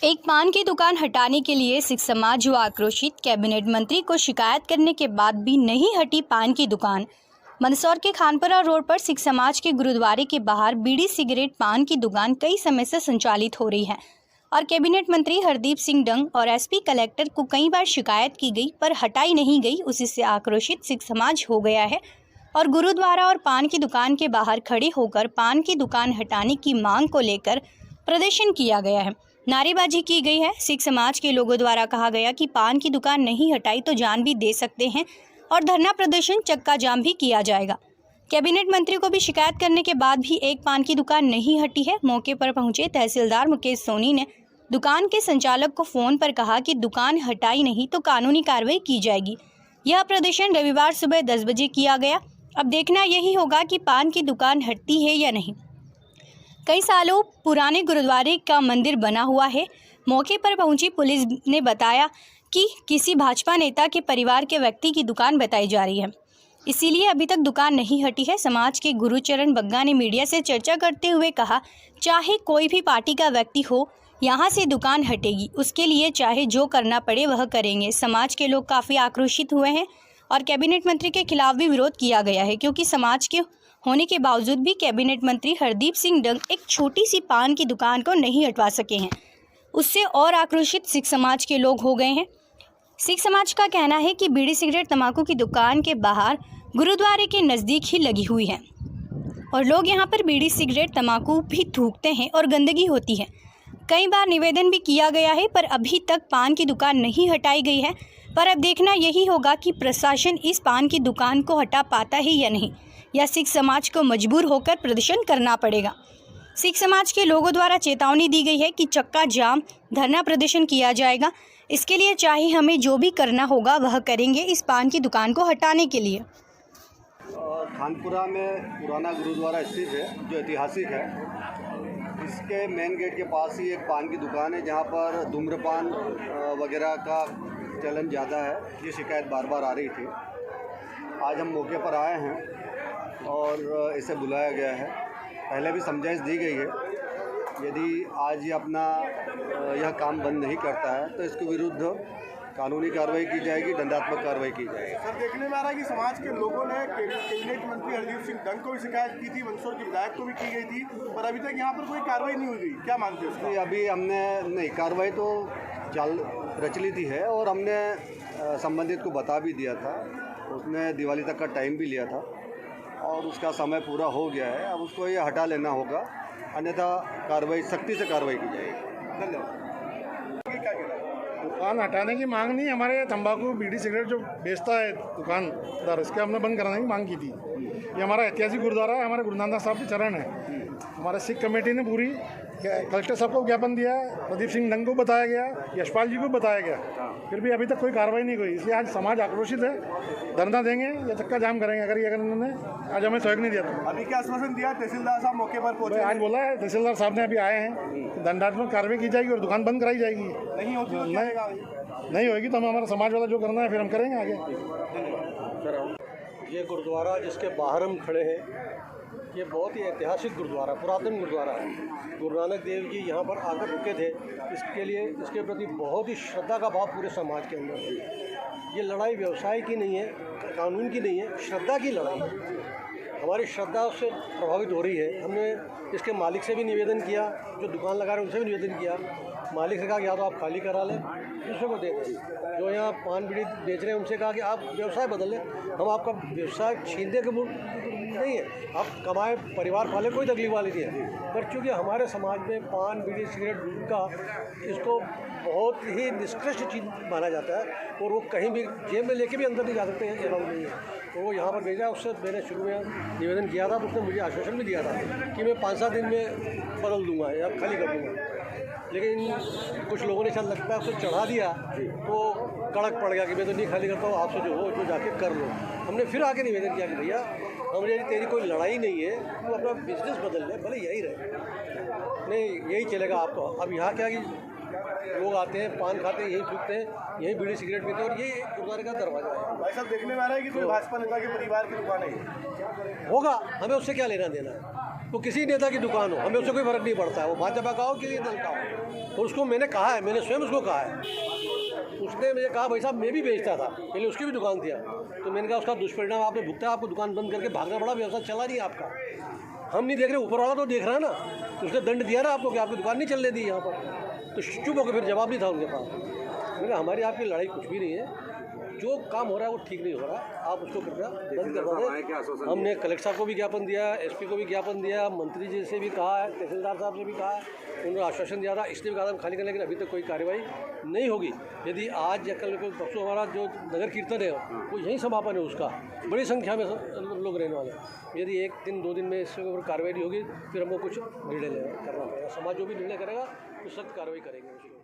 एक पान की दुकान हटाने के लिए सिख समाज हुआ आक्रोशित। कैबिनेट मंत्री को शिकायत करने के बाद भी नहीं हटी पान की दुकान। मंदसौर के खानपुरा रोड पर सिख समाज के गुरुद्वारे के बाहर बीड़ी सिगरेट पान की दुकान कई समय से संचालित हो रही है और कैबिनेट मंत्री हरदीप सिंह डंग और एसपी कलेक्टर को कई बार शिकायत की गई पर हटाई नहीं गई। उसी से आक्रोशित सिख समाज हो गया है और गुरुद्वारा और पान की दुकान के बाहर खड़े होकर पान की दुकान हटाने की मांग को लेकर प्रदर्शन किया गया है, नारेबाजी की गई है। सिख समाज के लोगों द्वारा कहा गया कि पान की दुकान नहीं हटाई तो जान भी दे सकते हैं और धरना प्रदर्शन चक्का जाम भी किया जाएगा। कैबिनेट मंत्री को भी शिकायत करने के बाद भी एक पान की दुकान नहीं हटी है। मौके पर पहुंचे तहसीलदार मुकेश सोनी ने दुकान के संचालक को फोन पर कहा कि दुकान हटाई नहीं तो कानूनी कार्रवाई की जाएगी। यह प्रदर्शन रविवार सुबह 10 बजे किया गया। अब देखना यही होगा कि पान की दुकान हटती है या नहीं। कई सालों पुराने गुरुद्वारे का मंदिर बना हुआ है। मौके पर पहुंची पुलिस ने बताया कि किसी भाजपा नेता के परिवार के व्यक्ति की दुकान बताई जा रही है, इसीलिए अभी तक दुकान नहीं हटी है। समाज के गुरुचरण बग्गा ने मीडिया से चर्चा करते हुए कहा, चाहे कोई भी पार्टी का व्यक्ति हो, यहाँ से दुकान हटेगी, उसके लिए चाहे जो करना पड़े वह करेंगे। समाज के लोग काफ़ी आक्रोशित हुए हैं और कैबिनेट मंत्री के खिलाफ भी विरोध किया गया है, क्योंकि समाज के होने के बावजूद भी कैबिनेट मंत्री हरदीप सिंह डंग एक छोटी सी पान की दुकान को नहीं हटवा सके हैं। उससे और आक्रोशित सिख समाज के लोग हो गए हैं। सिख समाज का कहना है कि बीड़ी सिगरेट तंबाकू की दुकान के बाहर गुरुद्वारे के नज़दीक ही लगी हुई है और लोग यहां पर बीड़ी सिगरेट तंबाकू भी थूकते हैं और गंदगी होती है। कई बार निवेदन भी किया गया है पर अभी तक पान की दुकान नहीं हटाई गई है। पर अब देखना यही होगा कि प्रशासन इस पान की दुकान को हटा पाता है या नहीं, या सिख समाज को मजबूर होकर प्रदर्शन करना पड़ेगा। सिख समाज के लोगों द्वारा चेतावनी दी गई है कि चक्का जाम धरना प्रदर्शन किया जाएगा। इसके लिए चाहे हमें जो भी करना होगा वह करेंगे इस पान की दुकान को हटाने के लिए। खानपुरा में पुराना गुरुद्वारा स्थित है जो ऐतिहासिक है। इसके मेन गेट के पास ही एक पान की दुकान है जहाँ पर धूम्रपान वगैरह का चलन ज़्यादा है। ये शिकायत बार बार आ रही थी। आज हम मौके पर आए हैं और इसे बुलाया गया है। पहले भी समझाइश दी गई है, यदि आज ये अपना यह काम बंद नहीं करता है तो इसके विरुद्ध कानूनी कार्रवाई की जाएगी, दंडात्मक कार्रवाई की जाएगी। सर, देखने में आ रहा है कि समाज के लोगों ने कैबिनेट मंत्री हरदीप सिंह डंग को भी शिकायत की थी, मंदसौर के विधायक को भी की गई थी, पर अभी तक यहाँ पर कोई कार्रवाई नहीं हुई। क्या मानते हैं? नहीं, अभी हमने नहीं, कार्रवाई तो प्रचलित ही है और हमने संबंधित को बता भी दिया था। उसने दिवाली तक का टाइम भी लिया था और उसका समय पूरा हो गया है। अब उसको ये हटा लेना होगा, अन्यथा कार्रवाई सख्ती से कार्रवाई की जाएगी। धन्यवाद। दुकान हटाने की मांग नहीं, हमारे तंबाकू बीड़ी सिगरेट जो बेचता है दुकानदार, इसके हमने बंद कराने की मांग की थी। ये हमारा ऐतिहासिक गुरुद्वारा है, हमारे गुरु नानक साहब के चरण है। हमारे सिख कमेटी ने पूरी कलेक्टर साहब को ज्ञापन दिया, प्रदीप सिंह डंग को बताया गया, यशपाल जी को बताया गया, फिर भी अभी तक कोई कार्रवाई नहीं हुई। इसलिए आज समाज आक्रोशित है, धरना देंगे या चक्का जाम करेंगे अगर उन्होंने आज हमें सहयोग नहीं दिया तो। अभी क्या आश्वासन दिया तहसीलदार साहब? मौके पर पहुंचे, आज बोला है तहसीलदार साहब ने, अभी आए हैं, दंडात्मक कार्रवाई की जाएगी और दुकान बंद कराई जाएगी। नहीं होती नहीं होगी तो हम हमारा समाज वाला जो करना है फिर हम करेंगे आगे। ये गुरुद्वारा जिसके बाहर हम खड़े हैं, ये बहुत ही ऐतिहासिक गुरुद्वारा, पुरातन गुरुद्वारा है। गुरु नानक देव जी यहाँ पर आकर रुके थे। इसके लिए इसके प्रति बहुत ही श्रद्धा का भाव पूरे समाज के अंदर है। ये लड़ाई व्यवसाय की नहीं है, कानून की नहीं है, श्रद्धा की लड़ाई है। हमारी श्रद्धा उससे प्रभावित हो रही है। हमने इसके मालिक से भी निवेदन किया, जो दुकान लगा रहे हैं उनसे भी निवेदन किया। मालिक से कहा कि या तो आप खाली करा लें, दूसरे को दे दें। जो यहाँ पान बीड़ी बेच रहे हैं उनसे कहा कि आप व्यवसाय बदल लें, हम आपका व्यवसाय छीनने के मूड नहीं है, आप कमाए परिवार पाले, कोई तकलीफ वाली नहीं है। पर चूँकि हमारे समाज में पान बीड़ी सिगरेट गुटखा इसको बहुत ही निष्कृष्ट चीज़ माना जाता है और वो कहीं भी जेब में लेके भी अंदर नहीं जा सकते हैं, अलाउ नहीं है। तो वो यहाँ पर भेजा। उससे मैंने शुरू में निवेदन किया था तो उसने मुझे आश्वासन भी दिया था कि मैं 5-7 दिन में बदल दूँगा या खाली कर दूँगा। लेकिन कुछ लोगों ने शायद लगता है उसको चढ़ा दिया तो कड़क पड़ गया कि मैं तो नहीं खाली करता हूँ, आपसे जो हो जो जाके कर लो। हमने फिर आके निवेदन किया कि भैया हमने तेरी कोई लड़ाई नहीं है, तू अपना बिजनेस बदल ले, भले यही रहे, नहीं यही चलेगा आपको। अब यहाँ क्या कि लोग आते हैं, पान खाते हैं, यही थूकते हैं, यही बीड़ी सिगरेट पीते हैं और ये गुरुद्वारे का दरवाजा है। भाई साहब, देखने में आ रहा है कि कोई भाजपा नेता के परिवार की दुकान है। होगा, हमें उससे क्या लेना देना है। वो किसी नेता की दुकान हो, हमें उससे कोई फर्क नहीं पड़ता है, वो भाजपा का हो किसी दल का हो। और उसको मैंने कहा है, मैंने स्वयं उसको कहा है, उसने मुझे कहा भाई साहब मैं भी बेचता था, पहले उसकी भी दुकान थी, तो मैंने कहा उसका दुष्परिणाम आपने भुगता, आपको दुकान बंद करके भागना पड़ा, व्यवसाय चला नहीं आपका। हम नहीं देख रहे, ऊपर वाला तो देख रहा है ना, तो उसने दंड दिया ना आपको कि आपकी दुकान नहीं चलने दी यहाँ पर, तो चुप होकर फिर जवाब नहीं था उनके पास। मैंने कहा हमारी आपकी लड़ाई कुछ भी नहीं है, जो काम हो रहा है वो ठीक नहीं हो रहा, आप उसको कृपया बंद करवा दें। हमने कलेक्टर साहब को भी ज्ञापन दिया, एसपी को भी ज्ञापन दिया, मंत्री जी से भी कहा है, तहसीलदार साहब से भी कहा है, उन्होंने आश्वासन दिया था, इसलिए भी कहा था खाली करने, लेकिन अभी तक कोई कार्रवाई नहीं होगी। यदि आज या कल को परसों हमारा जो नगर कीर्तन है वो यहीं समापन है उसका, बड़ी संख्या में लोग रहने वाले हैं। यदि 1 दिन 2 दिन में इसके ऊपर कार्रवाई नहीं होगी, फिर हमको कुछ निर्णय करना पड़ेगा। समाज जो भी निर्णय करेगा तो सख्त कार्रवाई करेंगे।